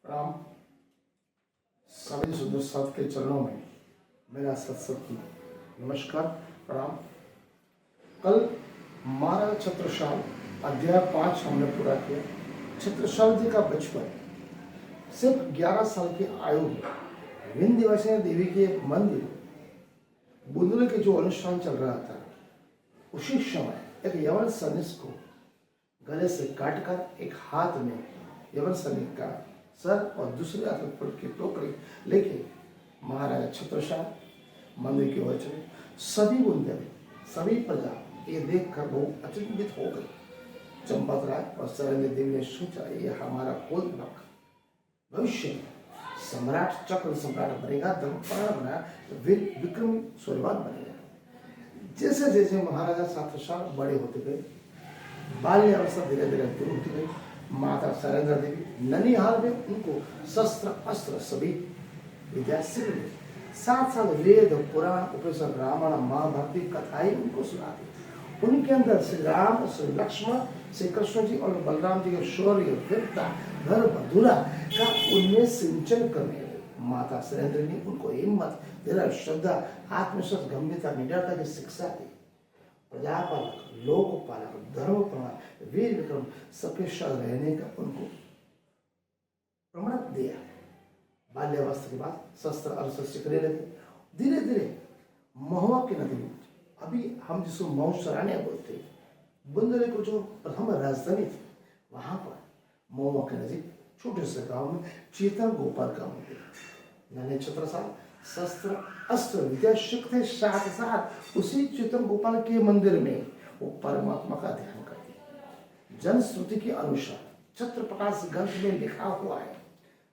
राम सभी सुंदर साथ के चरणों में मेरा सत्संग नमस्कार प्रणाम। कल महाराज छत्रसाल अध्याय 5 हमने पूरा किया। छत्रसाल जी का बचपन सिर्फ 11 साल की आयु में विंध्यवासिनी देवी के मंदिर बुंदुले के जो अनुष्ठान चल रहा था, उसी समय एक यवन सैनिक को गले से काटकर एक हाथ में यवन सैनिक का सर और दूसरे हाथ में फूल की टोकरी लेके महाराजा छत्रसाल मंदिर की ओर चले। सभी बुंदेली, सभी प्रजा ये देखकर बहुत अचंभित हो गए। चंपत राय और सरेंद्र देवी ने सोचा, ये हमारा कुल नक भविष्य में सम्राट, चक्र सम्राट बनेगा, धर्मपाल बना, वीर विक्रम सूर्यवान बनेगा। जैसे जैसे महाराजा छत्रसाल बड़े होते गए, बाल्य अवस्था धीरे धीरे दूर होती गई। माता सरेंद्र देवी ननिहाल में उनको शस्त्र अस्त्र सभी विद्या सीख ली। साथ साथ वेद पुराण उपनिषद रामायण महाभारती कथाएं उनको सुनाती। उनके अंदर श्री राम, श्री लक्ष्मण, श्री कृष्ण जी और बलराम जी के शौर्य, वीरता, धर्म, धुरा का उनमें सिंचन करने लगे। माता सरेंद्र ने उनको हिम्मत, धैर्य, श्रद्धा, आत्मविश्वास, गंभीरता, निडरता की शिक्षा दी। प्रजापालक, लोकपालक, धर्म प्रमाण, वीर विक्रम सबके साथ रहने का उनको प्रमाण दिया। बाल्यावस्था के बाद शस्त्र अस्त्र सीखने लगे। धीरे धीरे महुआ की नदी में, अभी हम जिसको मऊसरानिया बोलते हैं, बुंदेली को जो प्रथम राजधानी थी, वहां पर महुआ के नजीक छोटे से गांव में चेतन गोपाल का मंदिर। नन्हे छत्रसाल शस्त्र अस्त्र विद्या सीखते साथ साथ उसी चेतन गोपाल के मंदिर में वो परमात्मा का ध्यान करते। जनश्रुति के अनुसार छत्र प्रकाश ग्रंथ में लिखा हुआ है,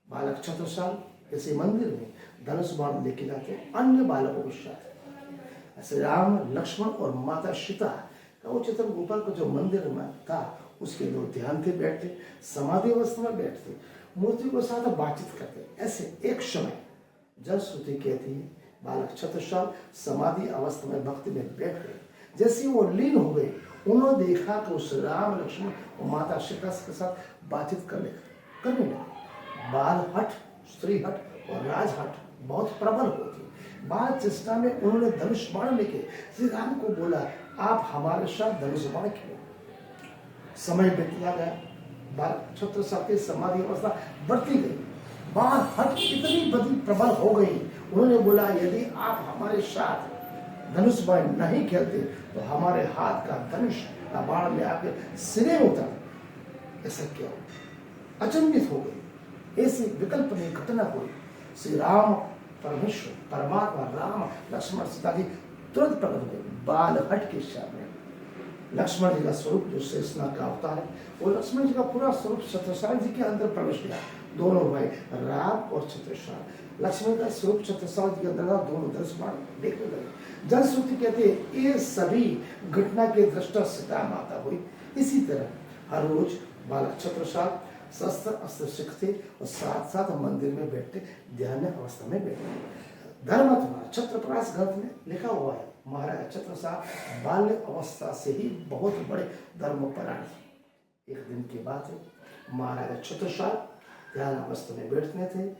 बालक छत्रसाल इसी मंदिर में धनुष बाण लेके जाते अन्य बालकों के साथ। श्री राम, लक्ष्मण और माता सीता का वो चेतन गोपाल का जो मंदिर में था, उसके लोग ध्यान से बैठते, समाधि अवस्था में बैठते, मूर्ति के साथ बातचीत करते। ऐसे एक समय जनश्रुति कहती है, बालक छत्रसाल समाधि अवस्था में भक्ति में बैठ गए। जैसे वो लीन हो गए, उन्होंने देखा कि उस राम, लक्ष्मण और माता सीता के साथ बातचीत करने लगे। बाल हट, स्त्री हट और राज हट बहुत प्रबल होती। बाल चेष्टा में उन्होंने धनुष बाण लेके श्री राम को बोला, आप हमारे साथ धनुष बाण खेलो। समय बीतता गया, बालक छत्रसाल की समाधि अवस्था बढ़ती गई। बाण हट इतनी बड़ी प्रबल हो गई, उन्होंने बोला, यदि आप हमारे साथ धनुष बाण नहीं खेलते तो हमारे हाथ का धनुष का बाण में आपके सिरे में उतर। ऐसा क्यों? अचंभित हो गई। ऐसी विकल्प में घटना हुई। श्री राम परमेश्वर परमात्मा राम, लक्ष्मण, सीता जी तुरंत प्रकट हुए बाल हट के सामने। लक्ष्मण जी का स्वरूप जो शेषनाग का अवतार है, वो लक्ष्मण जी का पूरा स्वरूप छत्रसाल जी के अंदर प्रवेश किया। दोनों भाई राम और छत्रसाल, लक्ष्मण का स्वरूप छत्रसाल जी के अंदर था। दोनों धनुष बाण देखने लगे। जनश्रुति कहते हैं, ये सभी घटना के दृष्टा सीता माता हुई। इसी तरह हर रोज बालक छत्रसाल शस्त्र अस्त्र सीखते और साथ साथ मंदिर में बैठते, ध्यान अवस्था में बैठते। धर्मत्मा छत्र प्रकाश ग्रंथ में लिखा हुआ है, महाराजा छत्रसाल बाल्य अवस्था से ही बहुत बड़े धर्मपरायण थे। एक दिन की बात है, महाराजा छत्रसाल ध्यान अवस्था में बैठते थे।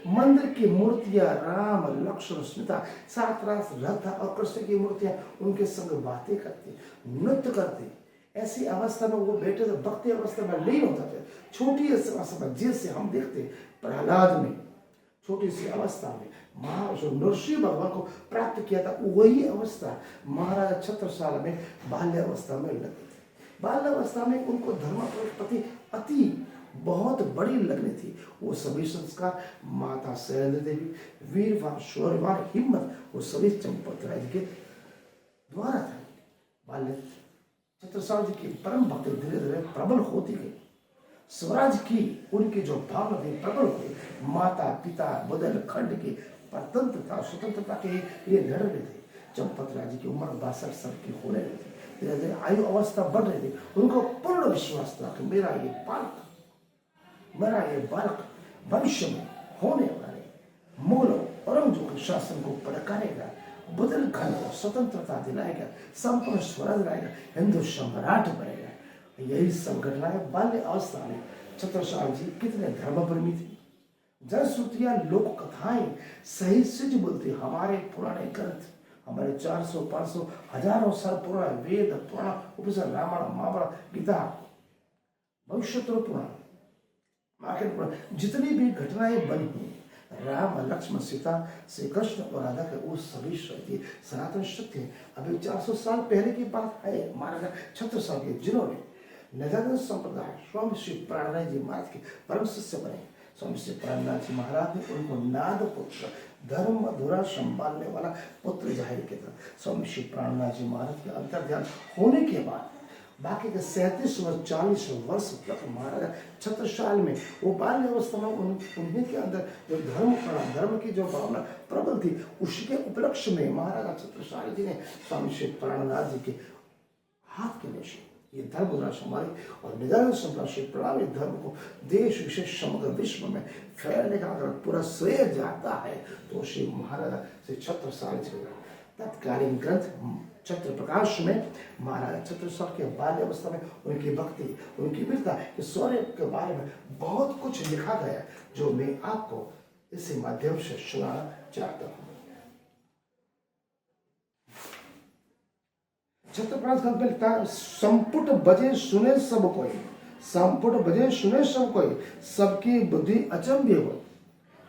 मंदिर की मूर्तियां राम, लक्ष्मण, सीता, साथ राधा और कृष्ण की मूर्तियां उनके संग बातें करती, नृत्य करती। ऐसी अवस्था में वो बैठे थे, भक्ति अवस्था में लीन होता थे। छोटी अवस्था में जैसे हम देखते प्रहलाद में छोटी सी अवस्था में महाराज नरसिंह भगवान को प्राप्त किया था, वही अवस्था महाराजा छत्रसाल में बाल्य अवस्था में लगती थी। बाल्य अवस्था में उनको धर्म के प्रति अति बहुत बड़ी लगनी थी। वो सभी संस्कार माता सरेंद्र देवी, वीरवान, शौर्यवान, हिम्मत, वो सभी चंपत राय के द्वारा था। बाल्य छत्रसाल जी की परम भक्ति धीरे धीरे प्रबल होती गई। स्वराज की उनकी जो भावना थी प्रबल हुई। माता पिता बदल खंड की परतंत्रता स्वतंत्रता के लिए लड़ रहे थे। चंपत राय जी की उम्र 62 साल की होने लगी थी। धीरे धीरे आयु अवस्था बढ़ रही थी। उनको पूर्ण विश्वास था कि मेरा ये बालक भविष्य में होने वाले मुगलों औरंगजेब के शासन को पड़कारेगा, बुंदेलखंड को स्वतंत्रता दिलाएगा, संपूर्ण स्वराज लाएगा, हिंदू सम्राट बनेगा। यही सब घटनाएं बाल्य अवस्था में छत्रसाल जी कितने धर्मप्रेमी थे। जनश्रुतियां, लोक कथाएं सही सच बोलती। हमारे पुराने ग्रंथ, हमारे 400, 500, हजारों साल पुराना वेद, पुराण, उपनिषद, रामायण, महाभारत, गीता, भविष्योत्तर पुराण, आखिर पुराण, जितनी भी घटनाएं बनी हुई, राम, लक्ष्मण, सीता, श्री कृष्ण और राधा के वो सभी सत्य, सनातन सत्य है। अभी 400 साल पहले की बात है। महाराजा छत्रसाल के, जिन्होंने नजानंद संप्रदाय स्वामी श्री प्राणनाथ जी महाराज के परम शिष्य बने। स्वामी श्री प्राणनाथ जी महाराज ने उनको नाद पुत्र, धर्म धुरा संभालने वाला पुत्र जाहिर किया था। स्वामी श्री प्राणनाथ जी महाराज के अंतर्ध्यान होने के बाद बाकी के 37 व 40 वर्ष तक महाराजा छत्रसाल में वो बाल्य अवस्था में उन्हीं के अंदर जो धर्म की जो भावना प्रबल थी, उसके उपलक्ष्य में महाराजा छत्रसाल जी ने स्वामी श्री प्राणनाथ जी के हाथ के नीचे ये धर्म संभाली और निजानंद संप्रदाय श्री प्रणामी धर्म को देश विशेष समग्र विश्व में फैलने का अगर पूरा श्रेय जाता है तो श्री महाराजा श्री छत्रसाल जी का। तत्कालीन ग्रंथ छत्र प्रकाश में महाराजा छत्रसाल के बाल्य अवस्था में उनकी भक्ति, उनकी वीरता के शौर्य के बारे में बहुत कुछ लिखा गया, जो मैं आपको इसी माध्यम से सुनाना चाहता हूँ। छत्रप्रकाश ग्रंथ में लिखता है, संपुट बजे सुने सब कोई, संपुट बजे सुने सब कोई, सबकी बुद्धि अचंभे हो।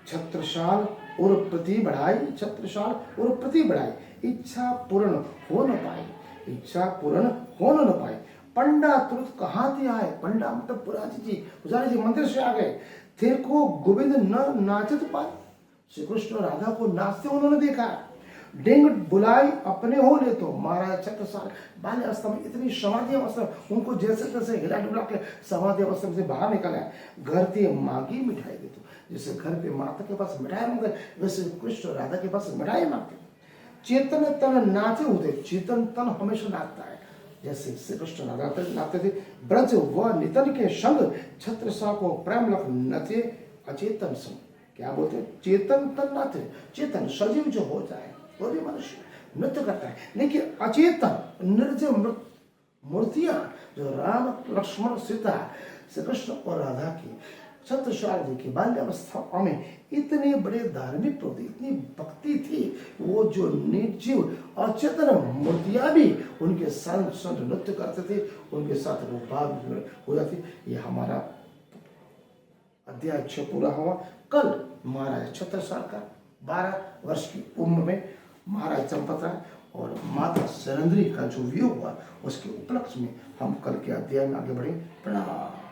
छत्रसाल और प्रति बढ़ाई, छत्रसाल और प्रति बढ़ाई, इच्छा पूर्ण हो न पाई, इच्छा पूर्ण हो न पाई। पंडा तुरंत कहाँ थे आए, पंडा मतलब पुजारी जी मंदिर से आ गए। थे को गोविंद न नाचत पाए, श्री कृष्ण राधा को नाचते उन्होंने देखा। डेंग बुलाई अपने हो ले तो महाराज छत्रसाल बाल्य अवस्था में इतनी समाधि अवस्था, उनको जैसे तैसे हिला डुला के समाधि अवस्था से बाहर निकला है। घर पे मांगी मिठाई दे तो, जैसे घर पे माता के पास मिठाई मांगते वैसे कृष्ण राधा के पास मिठाई मांगते। चेतन तन नाचे होते, चेतन तन हमेशा नाचता है, जैसे श्री कृष्ण राधा नाचते थे। ब्रज व नितन के संग छत्रसाल को प्रेम लख नचे अचेतन संग। क्या बोलते, चेतन तन नाचे, चेतन सजीव जो हो जाए वो भी मनुष्य नृत्य करता है, लेकिन अचेतन निर्जीव मूर्तियां जो राम, लक्ष्मण, सीता, श्री कृष्ण और राधा की छत्रसाल जी की बाल्यावस्था में इतने बड़े धार्मिक प्रति, इतनी भक्ति थी, वो जो निर्जीव अचेतन मूर्तियां भी उनके संग संग नृत्य करते थे, उनके साथ वो भाग हो जाती। ये हमारा अध्याय 6 पूरा हुआ। कल महाराज छत्रसाल का 12 वर्ष की उम्र में महाराज चंपतराय और माता सरंद्री का जो वियोग हुआ, उसके उपलक्ष्य में हम कल के अध्याय में आगे बढ़े। प्रणाम।